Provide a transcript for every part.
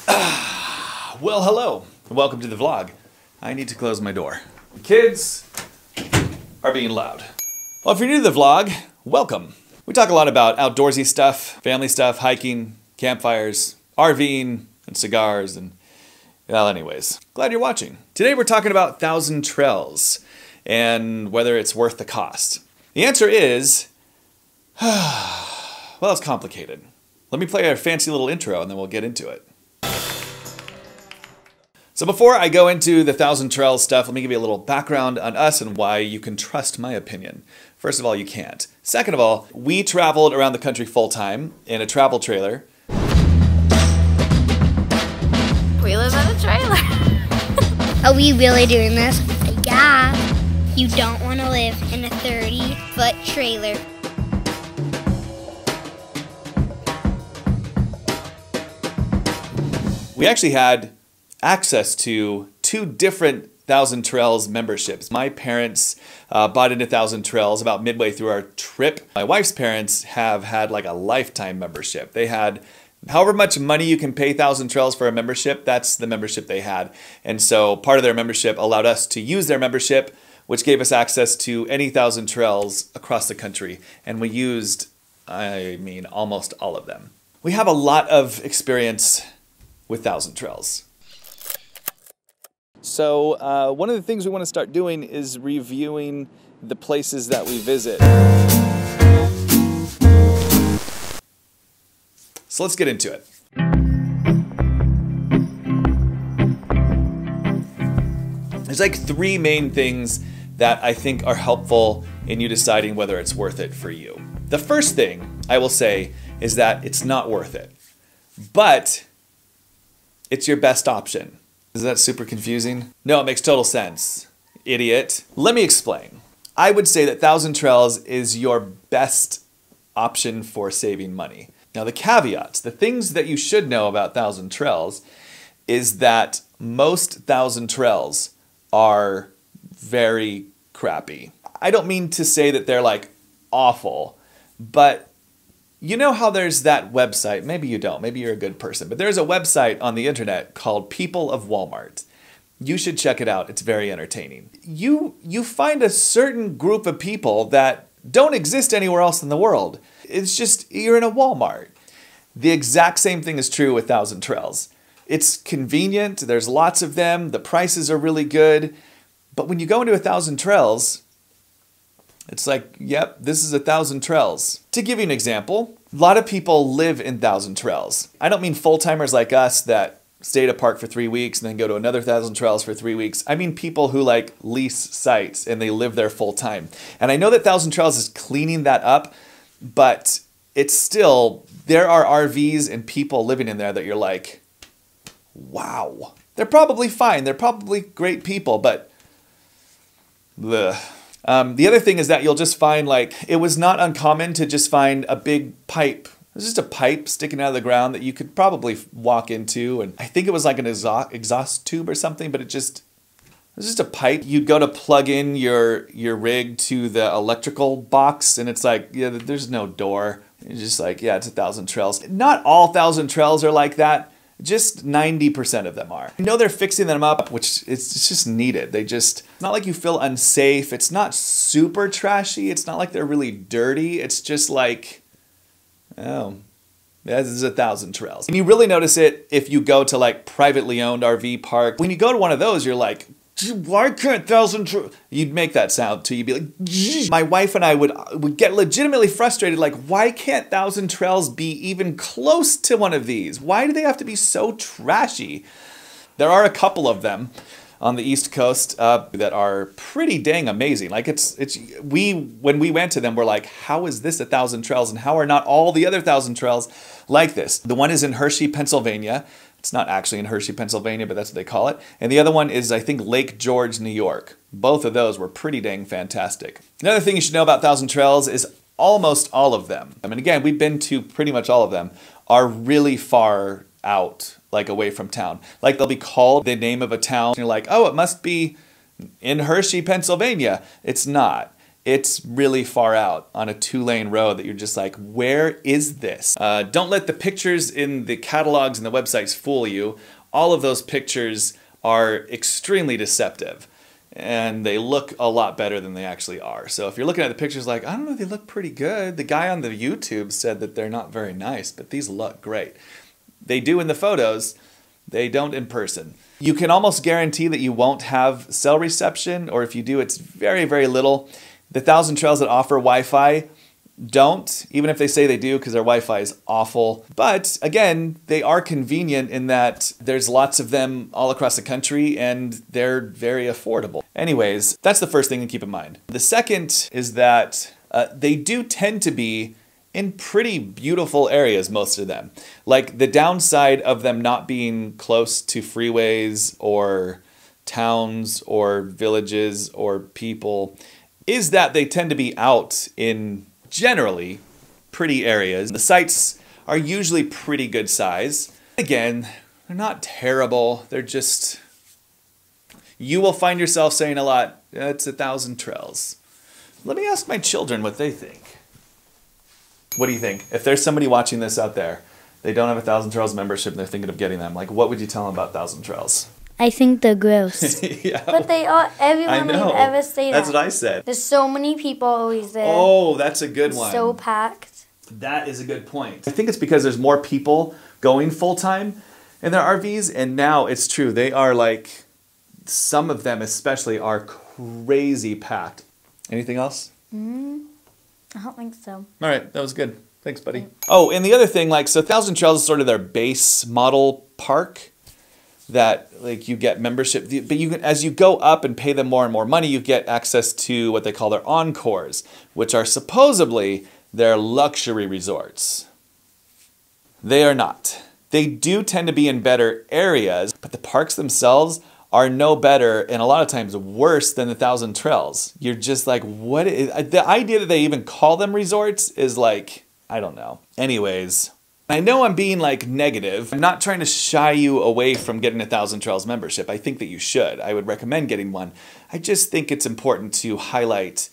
Well, hello. Welcome to the vlog. I need to close my door. The kids are being loud. Well, if you're new to the vlog, welcome. We talk a lot about outdoorsy stuff, family stuff, hiking, campfires, RVing, and cigars, and well, anyways, glad you're watching. Today we're talking about Thousand Trails and whether it's worth the cost. The answer is, well, it's complicated. Let me play a fancy little intro and then we'll get into it. So before I go into the Thousand Trails stuff, let me give you a little background on us and why you can trust my opinion. First of all, you can't. Second of all, we traveled around the country full-time in a travel trailer. We live in a trailer. Are we really doing this? Yeah. You don't want to live in a 30-foot trailer. We actually had access to 2 different Thousand Trails memberships. My parents bought into Thousand Trails about midway through our trip. My wife's parents have had like a lifetime membership. They had however much money you can pay Thousand Trails for a membership, that's the membership they had. And so part of their membership allowed us to use their membership, which gave us access to any Thousand Trails across the country. And we used, almost all of them. We have a lot of experience with Thousand Trails. So one of the things we want to start doing is reviewing the places that we visit. So let's get into it. There's like 3 main things that I think are helpful in you deciding whether it's worth it for you. The first thing I will say is that it's not worth it, but it's your best option. Is that super confusing? No, it makes total sense, idiot. Let me explain. I would say that Thousand Trails is your best option for saving money. Now the caveats, the things that you should know about Thousand Trails is that most Thousand Trails are very crappy. I don't mean to say that they're like awful, but you know how there's that website, maybe you don't, maybe you're a good person, but there's a website on the internet called People of Walmart. You should check it out, it's very entertaining. You find a certain group of people that don't exist anywhere else in the world. It's just, you're in a Walmart. The exact same thing is true with Thousand Trails. It's convenient, there's lots of them, the prices are really good, but when you go into a Thousand Trails, it's like, yep, this is a Thousand Trails. To give you an example, a lot of people live in Thousand Trails. I don't mean full-timers like us that stay at a park for 3 weeks and then go to another Thousand Trails for 3 weeks. I mean people who like lease sites and they live there full-time. And I know that Thousand Trails is cleaning that up, but it's still, there are RVs and people living in there that you're like, wow. They're probably fine, they're probably great people, but ugh. The other thing is that you'll just find, like, it was not uncommon to just find a big pipe. It was just a pipe sticking out of the ground that you could probably walk into, and I think it was like an exhaust tube or something, but it was just a pipe. You'd go to plug in your rig to the electrical box, and it's like, yeah, there's no door. It's just like, yeah, it's a Thousand Trails. Not all Thousand Trails are like that. Just 90% of them are. I know they're fixing them up, which it's just needed. It's not like you feel unsafe. It's not super trashy. It's not like they're really dirty. It's just like, oh, this is a Thousand Trails. And you really notice it if you go to like privately owned RV park. When you go to one of those, you're like, why can't Thousand Trails? You'd make that sound too. You'd be like, Gee. My wife and I would get legitimately frustrated. Like, why can't Thousand Trails be even close to one of these? Why do they have to be so trashy? There are a couple of them on the East Coast that are pretty dang amazing. Like when we went to them, we're like, how is this a Thousand Trails and how are not all the other Thousand Trails like this? The one is in Hershey, Pennsylvania. It's not actually in Hershey, Pennsylvania, but that's what they call it. And the other one is, I think, Lake George, New York. Both of those were pretty dang fantastic. Another thing you should know about Thousand Trails is almost all of them, I mean, again, we've been to pretty much all of them, are really far out, like away from town. Like they'll be called the name of a town, and you're like, oh, it must be in Hershey, Pennsylvania. It's not. it's really far out on a 2-lane road that you're just like, where is this? Don't let the pictures in the catalogs and the websites fool you. All of those pictures are extremely deceptive, and they look a lot better than they actually are. So if you're looking at the pictures like, I don't know, they look pretty good. The guy on the YouTube said that they're not very nice, but these look great. They do in the photos, they don't in person. You can almost guarantee that you won't have cell reception, or if you do, it's very, very little. The 1,000 Trails that offer Wi-Fi don't, even if they say they do, because their Wi-Fi is awful. But again, they are convenient in that there's lots of them all across the country and they're very affordable. Anyways, that's the first thing to keep in mind. The second is that they do tend to be in pretty beautiful areas, most of them. Like, the downside of them not being close to freeways or towns or villages or people is that they tend to be out in generally pretty areas. The sites are usually pretty good size. Again, they're not terrible. They're just, you will find yourself saying a lot, it's 1,000 Trails. Let me ask my children what they think. What do you think? If there's somebody watching this out there, they don't have a 1,000 Trails membership and they're thinking of getting them, like, what would you tell them about 1,000 Trails? I think they're gross. Yeah. But they are, everyone we've ever stayed That's at. what I said. There's so many people always there. Oh, that's a good one. So packed. That is a good point. I think it's because there's more people going full-time in their RVs, and now it's true. They are like, some of them especially are crazy packed. Anything else? I don't think so. All right, that was good. Thanks, buddy. Oh, and the other thing, like, so 1,000 Trails is sort of their base model park that, like, you get membership, but you can, as you go up and pay them more and more money, you get access to what they call their encores, which are supposedly their luxury resorts. They are not. They do tend to be in better areas, but the parks themselves are no better, and a lot of times worse, than the 1,000 Trails. You're just like, what is, the idea that they even call them resorts is like, I don't know. Anyways, I know I'm being like negative. I'm not trying to shy you away from getting a 1,000 Trails membership. I think that you should. I would recommend getting one. I just think it's important to highlight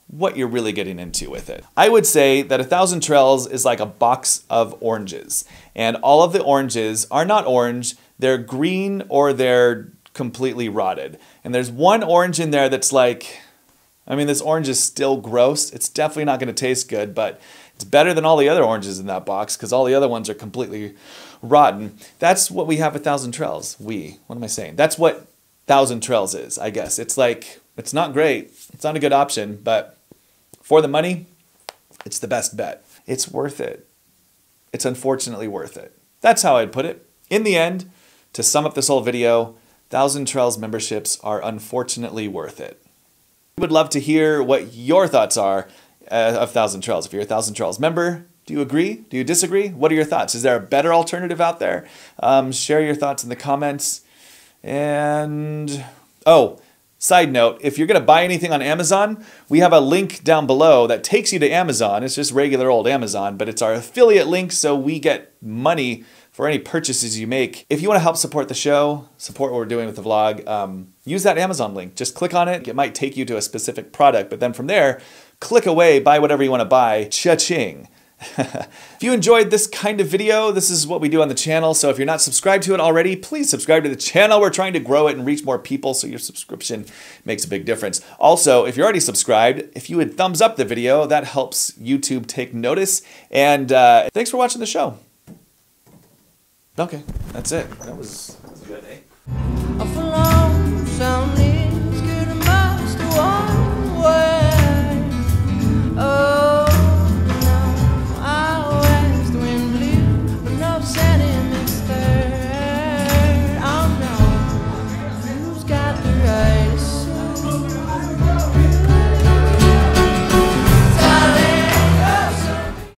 what you're really getting into with it. I would say that 1,000 Trails is like a box of oranges, and all of the oranges are not orange. They're green or they're completely rotted. And there's one orange in there that's like, I mean, this orange is still gross. It's definitely not going to taste good, but it's better than all the other oranges in that box because all the other ones are completely rotten. That's what we have at 1,000 Trails. What am I saying? That's what 1,000 Trails is, I guess. It's like, it's not great. It's not a good option, but for the money, it's the best bet. It's worth it. It's unfortunately worth it. That's how I'd put it. In the end, to sum up this whole video, 1,000 Trails memberships are unfortunately worth it. We would love to hear what your thoughts are of 1,000 Trails. If you're a 1,000 Trails member, do you agree? Do you disagree? What are your thoughts? Is there a better alternative out there? Share your thoughts in the comments. And, oh, side note, if you're going to buy anything on Amazon, we have a link down below that takes you to Amazon. It's just regular old Amazon, but it's our affiliate link, so we get money for any purchases you make. If you want to help support the show, support what we're doing with the vlog, use that Amazon link. Just click on it. It might take you to a specific product, but then from there, click away, buy whatever you want to buy. Cha-ching. If you enjoyed this kind of video, this is what we do on the channel. So if you're not subscribed to it already, please subscribe to the channel. We're trying to grow it and reach more people, so your subscription makes a big difference. Also, if you're already subscribed, if you would thumbs up the video, that helps YouTube take notice. And thanks for watching the show. Okay, that's it. That was good, eh?